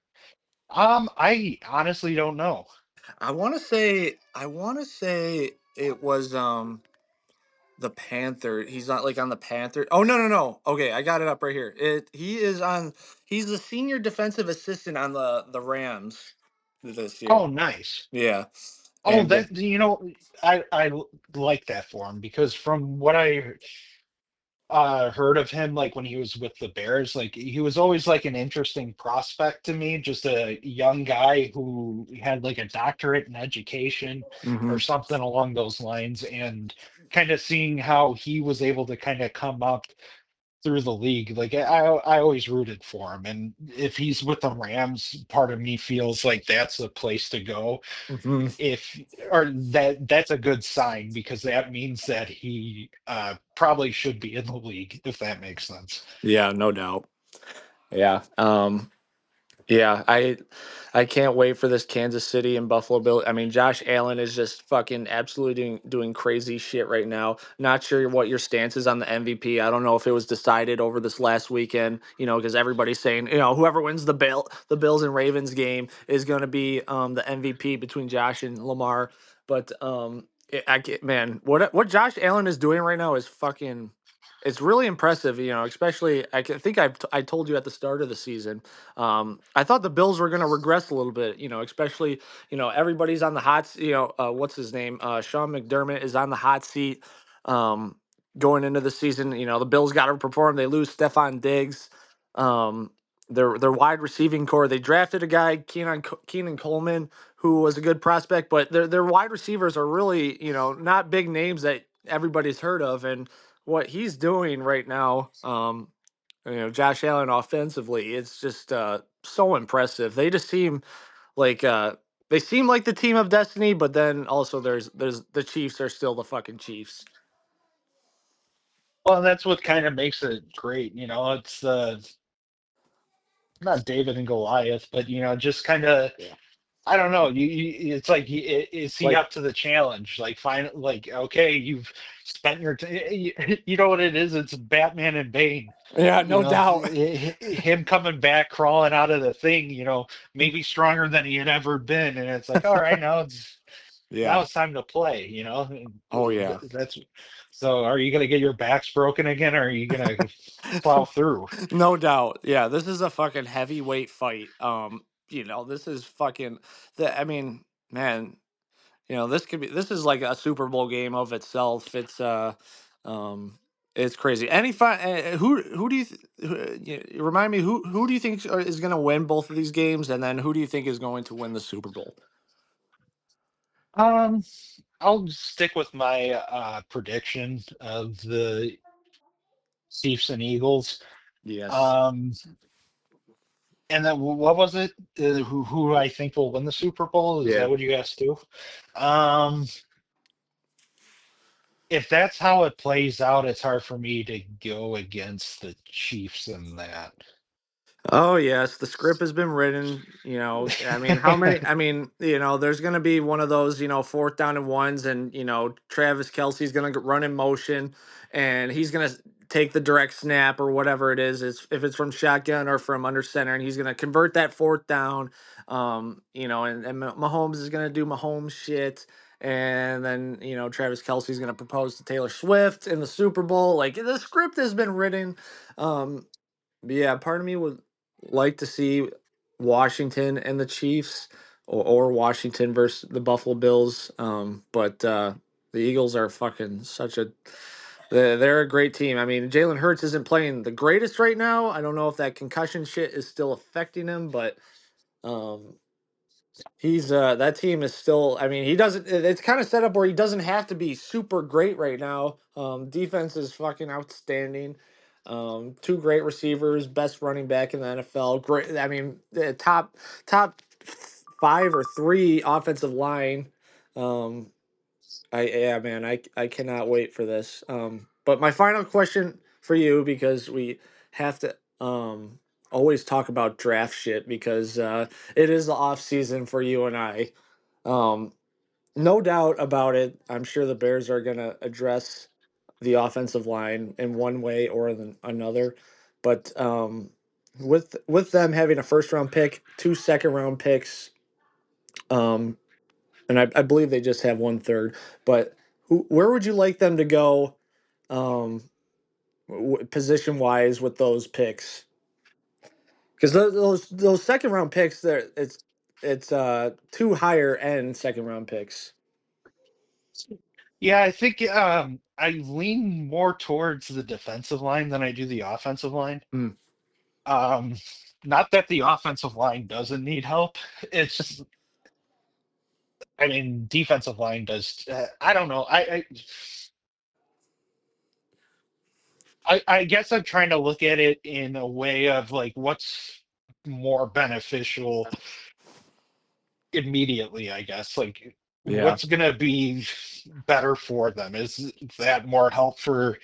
I honestly don't know. I want to say it was the Panther. He's not like on the Panther. Oh no, no, no. Okay, I got it up right here. He is on. He's the senior defensive assistant on the Rams this year. Oh, nice. Yeah, Oh, and that I like that for him because from what I heard of him, like when he was with the Bears, like he was always like an interesting prospect to me, just a young guy who had like a doctorate in education or hmm something along those lines, and kind of seeing how he was able to kind of come up through the league. Like I always rooted for him, and if he's with the Rams, part of me feels like that's the place to go. hmm If or that's a good sign because that means that he probably should be in the league, if that makes sense. yeah, no doubt. Yeah. Yeah, I can't wait for this Kansas City and Buffalo Bill. I mean, Josh Allen is just fucking absolutely doing crazy shit right now. Not sure what your stance is on the MVP. I don't know if it was decided over this last weekend, because everybody's saying, whoever wins the Bills and Ravens game is going to be the MVP between Josh and Lamar. But man, what Josh Allen is doing right now is fucking it's really impressive, especially think I told you at the start of the season I thought the Bills were going to regress a little bit, especially, everybody's on the what's his name? Sean McDermott is on the hot seat um, going into the season. The Bills got to perform. They lose Stephon Diggs. Um, their wide receiving core, they drafted a guy, Keenan Coleman, who was a good prospect, but their wide receivers are really, not big names that everybody's heard of. And what he's doing right now, Josh Allen offensively, it's just so impressive. Like uh they seem like the team of destiny, but then also there's the Chiefs are still the fucking Chiefs. Well, that's what kind of makes it great. It's not David and Goliath, but just kind of Yeah. I don't know. It's like, is he Like up to the challenge? Like, fine, like, okay, you've spent your, you know what it is? It's Batman and Bane. yeah, no doubt. Him coming back, crawling out of the thing. Maybe stronger than he had ever been, and it's like, all right, now Yeah. it's time to play. And Oh yeah. that's so. Are you gonna get your backs broken again, or are you gonna plow through? No doubt. Yeah, this is a fucking heavyweight fight. This is fucking I mean, man, this is like a Super Bowl game of itself. Um it's crazy. Who do remind me who do you think is going to win both of these games, and then who do you think is going to win the Super Bowl? Um, I'll stick with my prediction of the Chiefs and Eagles. Yes. Um, and then what was it? Who I think will win the Super Bowl? Is Yeah. that what you asked too? Um, if that's how it plays out, it's hard for me to go against the Chiefs in that. Oh yes, the script has been written. I mean, how many? I mean, there's going to be one of those, fourth down and ones, and Travis Kelsey's going to run in motion, and he's going to take the direct snap or whatever it is. If it's from shotgun or from under center, and he's going to convert that fourth down. And Mahomes is going to do Mahomes shit. And then, Travis Kelsey's going to propose to Taylor Swift in the Super Bowl. Like, the script has been written. Um, but yeah, part of me would like to see Washington and the Chiefs, or Washington versus the Buffalo Bills. But the Eagles are fucking such a. They're a great team. I mean, Jalen Hurts isn't playing the greatest right now. I don't know if that concussion shit is still affecting him, but um, he's that team is still. I mean, he doesn't. It's kind of set up where he doesn't have to be super great right now. Defense is fucking outstanding. Two great receivers, best running back in the NFL. Great. I mean, the top five or three offensive line. Um, yeah, man, I cannot wait for this. But my final question for you, because we have to always talk about draft shit, because it is the off season for you and I. Um, no doubt about it. I'm sure the Bears are going to address the offensive line in one way or another. But with them having a first round pick, two second round picks, um, and I believe they just have one third. But where would you like them to go, position wise, with those picks? Because those second round picks, there it's two higher end second round picks. Yeah, I think I lean more towards the defensive line than I do the offensive line. Mm, Um, Not that the offensive line doesn't need help. It's just, I mean, defensive line does. I don't know. I guess I'm trying to look at it in a way of like what's more beneficial immediately, I guess. Like yeah. what's gonna be better for them? Is that more help for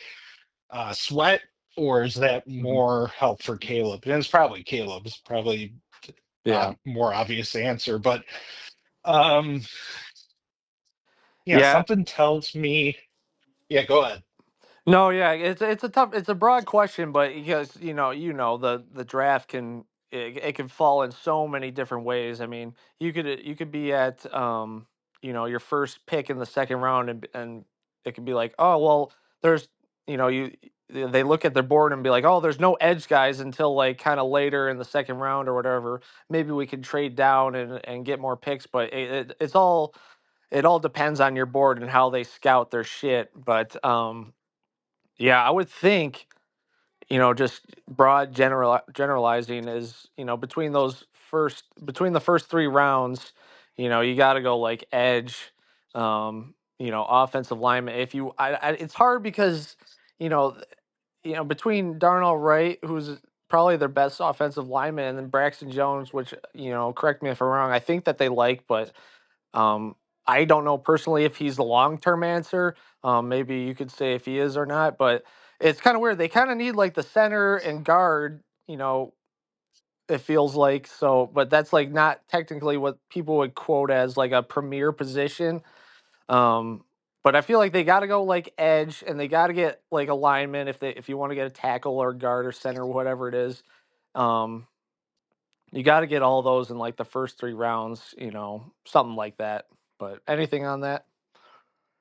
Sweat, or is that Mhm. more help for Caleb? And it's probably Caleb. It's probably Yeah. more obvious answer, but um, yeah, Yeah. something tells me. Yeah, go ahead. No, yeah, it's a broad question, but because the draft it can fall in so many different ways. I mean, you could be at your first pick in the second round, and it could be like, oh well, there's you they look at their board and be like, oh, there's no edge guys until like kind of later in the second round or whatever. Maybe we can trade down and get more picks, but it all depends on your board and how they scout their shit. But yeah, I would think, just broad generalizing is, between the first three rounds, you got to go like edge, offensive lineman. If you, it's hard because, you know, between Darnell Wright, who's probably their best offensive lineman, and then Braxton Jones, which, correct me if I'm wrong, I think that they like, but um, I don't know personally if he's the long term answer. Maybe you could say if he is or not, but it's kind of weird. They kind of need like the center and guard, it feels like so, but that's like not technically what people would quote as like a premier position. Um, but I feel like they got to go like edge, and they got to get like a lineman if you want to get a tackle or guard or center, whatever it is. Um, you got to get all those in like the first three rounds, something like that. But anything on that?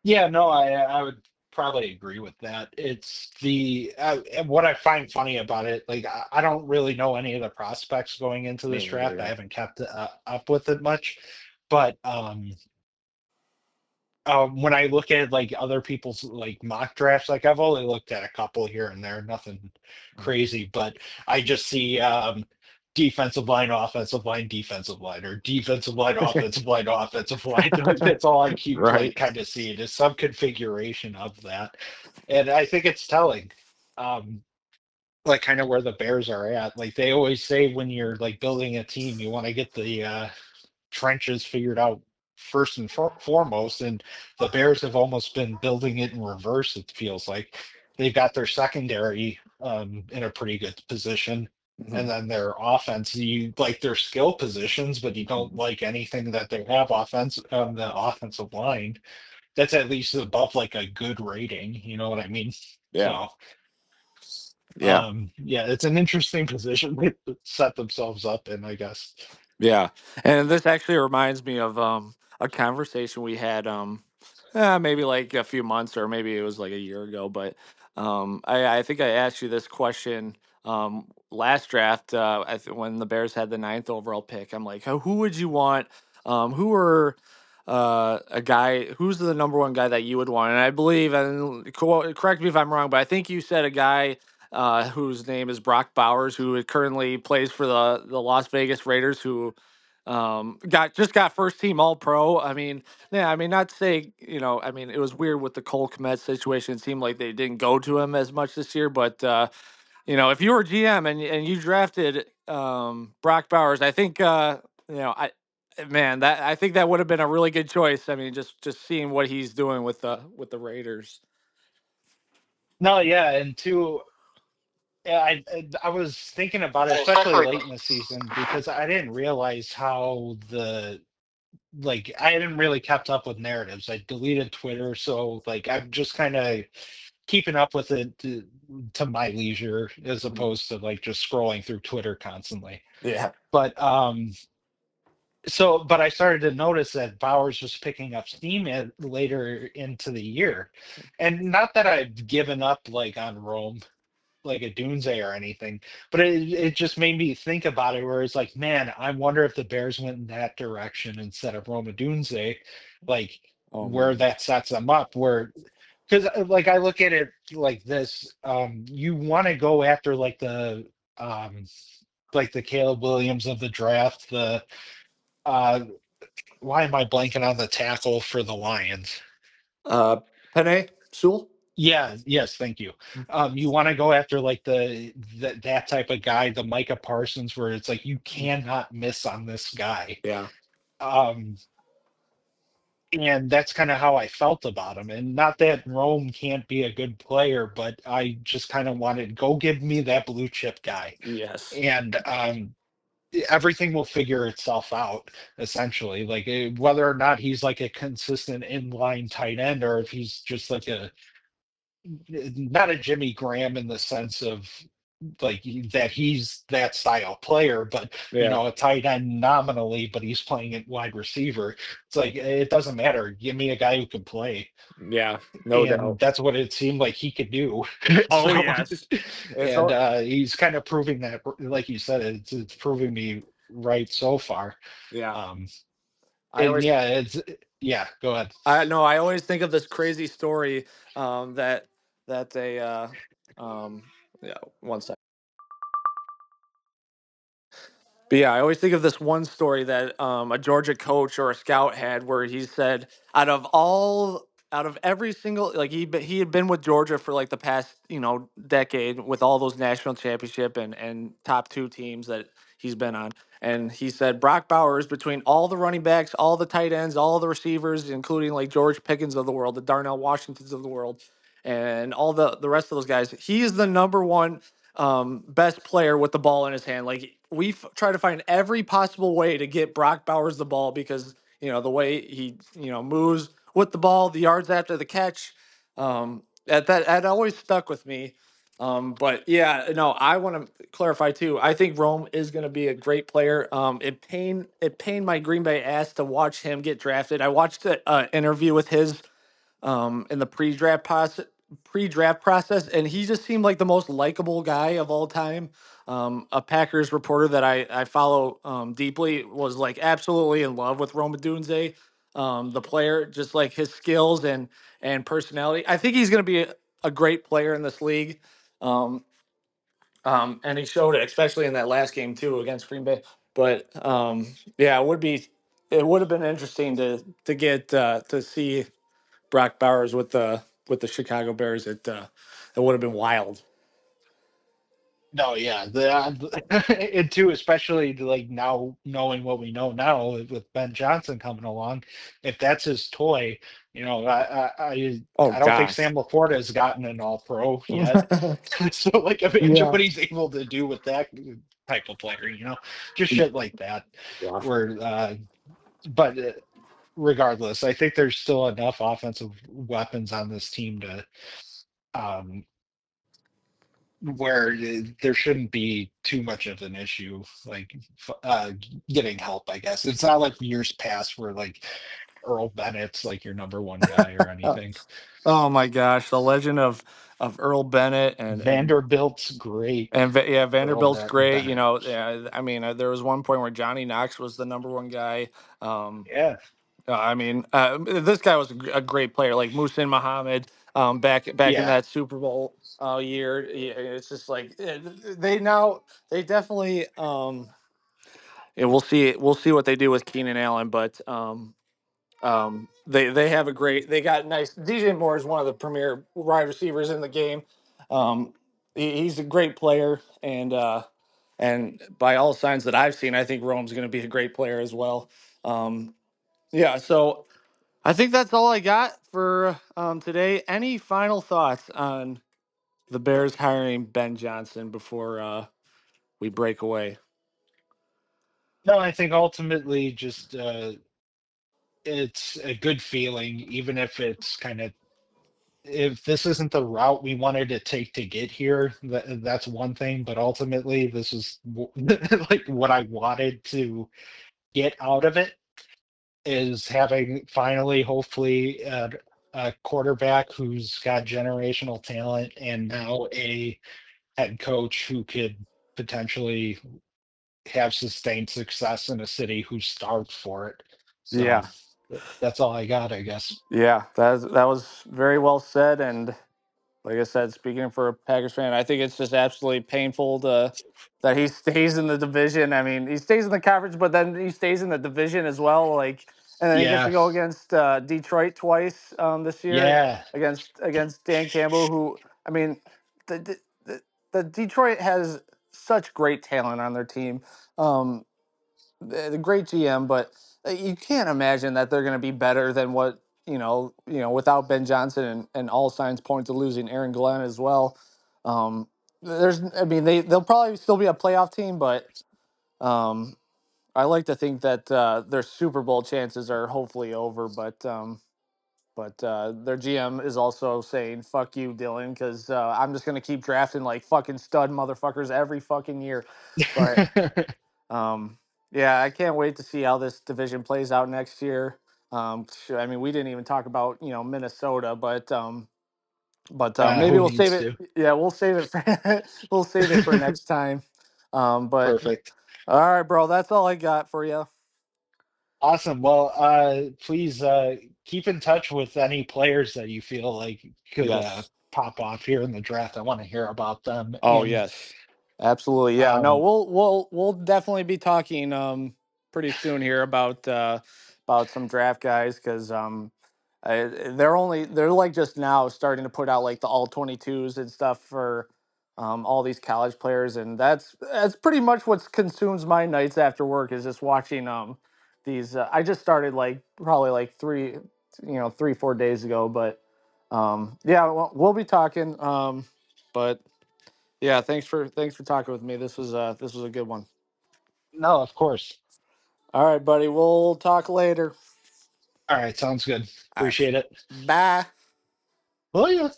Yeah, no, I would probably agree with that. It's the and what I find funny about it, like I don't really know any of the prospects going into Me this neither. draft. I Yeah. haven't kept up with it much, but when I look at like other people's like mock drafts, like I've only looked at a couple here and there, nothing Mm. crazy, but I just see defensive line, offensive line, defensive line, or defensive line, offensive line, offensive line. Like, that's all I keep like Right. kind of seeing is some configuration of that, and I think it's telling. Um, like kind of where the Bears are at. Like they always say when you're like building a team, you want to get the trenches figured out first and foremost. And the Bears have almost been building it in reverse. It feels like they've got their secondary in a pretty good position, and Mhm. then their offense. You like their skill positions, but you don't like anything that they have offense on the offensive line. That's at least above like a good rating. You know what I mean? Yeah. So. Yeah. Yeah, it's an interesting position they set themselves up in, I guess. Yeah. And this actually reminds me of a conversation we had maybe like a few months, or maybe it was like a year ago, but I think I asked you this question last draft, when the Bears had the ninth overall pick. I'm like, who would you want? Who are a guy who's the number one guy that you would want? And I believe, and correct me if I'm wrong, but I think you said a guy whose name is Brock Bowers, who currently plays for the Las Vegas Raiders, who got first team All Pro. I mean, yeah, I mean, not to say, I mean, it was weird with the Cole Kmet situation. It seemed like they didn't go to him as much this year, but if you were GM and you drafted Brock Bowers, I think I man, that I think that would have been a really good choice. I mean, just seeing what he's doing with the Raiders. No, yeah, and two, yeah, I was thinking about it, especially late in the season, because I didn't realize how like I hadn't really kept up with narratives. I deleted Twitter, so like I'm just kind of keeping up with it to my leisure as opposed to like just scrolling through Twitter constantly. Yeah. But but I started to notice that Bowers was picking up steam later into the year. And not that I've given up like on Rome, like a Dunze or anything, but it just made me think about it where it's like, man, I wonder if the Bears went in that direction instead of Roma Dunze, like Oh my. where that sets them up, where because like I look at it like this, you want to go after um like the Caleb Williams of the draft, the uh why am I blanking on the tackle for the Lions? Uh, Penny Sewell. Yeah, yes, thank you. You want to go after like that type of guy, the Micah Parsons, where it's like you cannot miss on this guy. Yeah. Um, and that's kind of how I felt about him. And not that Rome can't be a good player, but I just kind of wanted go give me that blue chip guy. Yes. And everything will figure itself out essentially. Like whether or not he's like a consistent inline tight end or if he's just like a not a Jimmy Graham in the sense of like that he's that style player, but Yeah. a tight end nominally, but he's playing at wide receiver. It's like it doesn't matter. Give me a guy who can play, Yeah. No and doubt. that's what it seemed like he could do. Oh So, yes. It's and all, he's kind of proving that, like you said, it's proving me right so far. yeah. Um, I and always yeah, it's yeah. Go ahead. I know. I always think of this crazy story that they um yeah, one second. But yeah, I always think of this one story that a Georgia coach or a scout had, where he said, out of every single, like he had been with Georgia for like the past decade with all those national championship and top two teams that he's been on, and he said Brock Bowers, between all the running backs, all the tight ends, all the receivers, including like George Pickens of the world, the Darnell Washingtons of the world, and all the rest of those guys, he is the number one best player with the ball in his hand. Like try to find every possible way to get Brock Bowers the ball because the way he moves with the ball, the yards after the catch. That always stuck with me. But yeah, no, I want to clarify too. I think Rome is going to be a great player. It pained my Green Bay ass to watch him get drafted. I watched an interview with his in the pre-draft process, and he just seemed like the most likable guy of all time. A Packers reporter that I follow deeply was like absolutely in love with Roma Dunze, the player, just like his skills and personality. I think he's going to be a great player in this league. Um, and he showed it, especially in that last game too against Green Bay. But yeah, it would have been interesting to get to see Brock Bowers with the Chicago Bears. It would have been wild. No, yeah, and too, especially like now knowing what we know now with Ben Johnson coming along, if that's his toy, Oh I don't think gosh. Sam Laporta has gotten an All Pro yet. So like, imagine Yeah. what he's able to do with that type of player, just shit like that. Yeah. Where, but regardless, I think there's still enough offensive weapons on this team to. Um, where there shouldn't be too much of an issue, like getting help, I guess. It's not like years past where like Earl Bennett's like your number one guy or anything. Oh my gosh, the legend of Earl Bennett Vanderbilt's great. yeah, Earl Vanderbilt's great. Bennett. Yeah, I mean, there was one point where Johnny Knox was the number one guy. Um, Yeah. I mean, this guy was a great player, like Muhsin Muhammad, back in Yeah. that Super Bowl year. Yeah, it's just like they definitely. Yeah, we'll see what they do with Keenan Allen, but they have a great. They got nice. DJ Moore is one of the premier wide receivers in the game. Um, he's a great player, and by all signs that I've seen, I think Rome's going to be a great player as well. Um, yeah, so I think that's all I got for today. Any final thoughts on the Bears hiring Ben Johnson before we break away? No, I think ultimately just it's a good feeling, even if it's kind of, if this isn't the route we wanted to take to get here, that's one thing. But ultimately, this is like what I wanted to get out of it, is having finally, hopefully, a quarterback who's got generational talent, and now a head coach who could potentially have sustained success in a city who starved for it. So Yeah. that's all I got, I guess. Yeah, that was very well said. And like I said, speaking for a Packers fan, I think it's just absolutely painful to that he stays in the division. I mean, he stays in the conference, but then he stays in the division as well. Like, and then he gets to Yeah, go against Detroit twice this year yeah. against Dan Campbell, who I mean, the Detroit has such great talent on their team. Um, the great GM, but you can't imagine that they're going to be better than what without Ben Johnson and all signs point to losing Aaron Glenn as well. I mean, they'll probably still be a playoff team, but um, I like to think that their Super Bowl chances are hopefully over. But their GM is also saying "fuck you, Dylan," because I'm just going to keep drafting like fucking stud motherfuckers every fucking year. But um, yeah, I can't wait to see how this division plays out next year. I mean, we didn't even talk about Minnesota, but maybe Who we'll save needs it. to? Yeah, we'll save it for we'll save it for next time. But Perfect. all right, bro, that's all I got for you. Awesome. Well, please keep in touch with any players that you feel like could Yes. pop off here in the draft. I want to hear about them. Oh And yes, absolutely. Yeah, no, um, we'll definitely be talking pretty soon here about some draft guys because they're like just now starting to put out like the all 22s and stuff for all these college players, and that's pretty much what consumes my nights after work is just watching these. I just started like probably like 3 4 days ago, but yeah, we'll be talking. But yeah, thanks for talking with me. This was a good one. no, of course. All right, buddy. We'll talk later. All right, sounds good. All right. Appreciate it. Bye. Well, yeah.